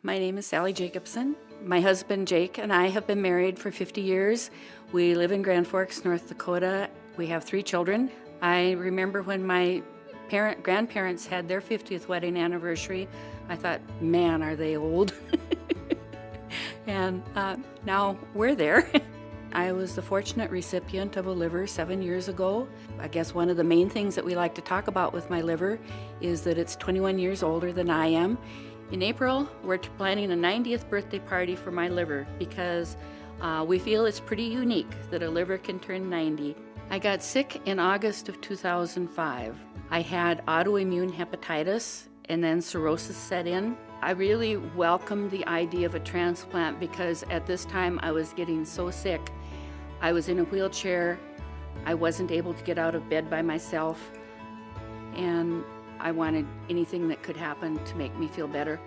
My name is Sally Jacobson. My husband Jake and I have been married for 50 years. We live in Grand Forks, North Dakota. We have 3 children. I remember when my grandparents had their 50th wedding anniversary, I thought, man, are they old? And now we're there. I was the fortunate recipient of a liver 7 years ago. I guess one of the main things that we like to talk about with my liver is that it's 21 years older than I am. In April, we're planning a 90th birthday party for my liver because we feel it's pretty unique that a liver can turn 90. I got sick in August of 2005. I had autoimmune hepatitis and then cirrhosis set in. I really welcomed the idea of a transplant because at this time I was getting so sick. I was in a wheelchair. I wasn't able to get out of bed by myself, and I wanted anything that could happen to make me feel better.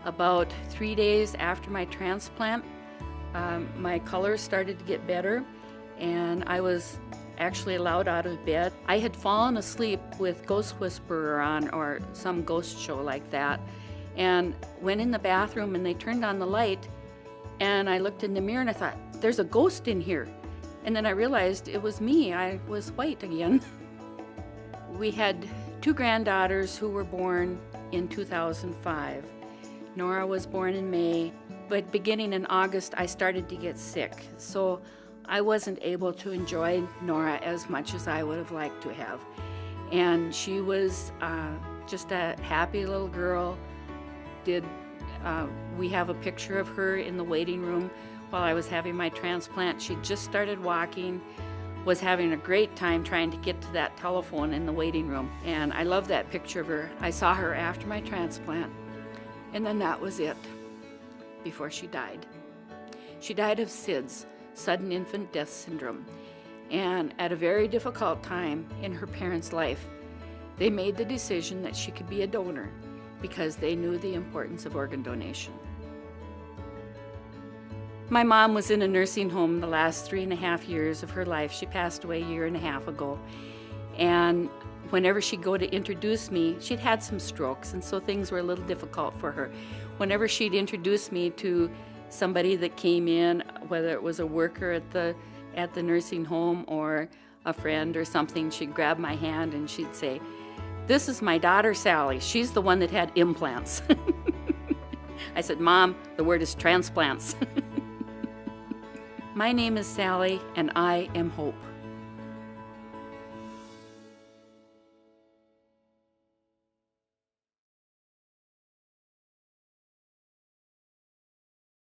About 3 days after my transplant, my color started to get better, and I was actually allowed out of bed. I had fallen asleep with Ghost Whisperer on or some ghost show like that, and went in the bathroom and they turned on the light, and I looked in the mirror and I thought, there's a ghost in here. And then I realized it was me. I was white again. We had 2 granddaughters who were born in 2005. Nora was born in May, but beginning in August, I started to get sick. So I wasn't able to enjoy Nora as much as I would have liked to have. And she was just a happy little girl. We have a picture of her in the waiting room while I was having my transplant. She just started walking, was having a great time trying to get to that telephone in the waiting room. And I love that picture of her. I saw her after my transplant, and then that was it before she died. She died of SIDS, sudden infant death syndrome, and at a very difficult time in her parents' life, they made the decision that she could be a donor because they knew the importance of organ donation. My mom was in a nursing home the last 3.5 years of her life. She passed away a 1.5 years ago. And whenever she'd go to introduce me, she'd had some strokes, and so things were a little difficult for her. Whenever she'd introduce me to somebody that came in, whether it was a worker at the nursing home or a friend or something, she'd grab my hand and she'd say, "This is my daughter, Sally. She's the one that had implants." I said, "Mom, the word is transplants." My name is Sally, and I am hope.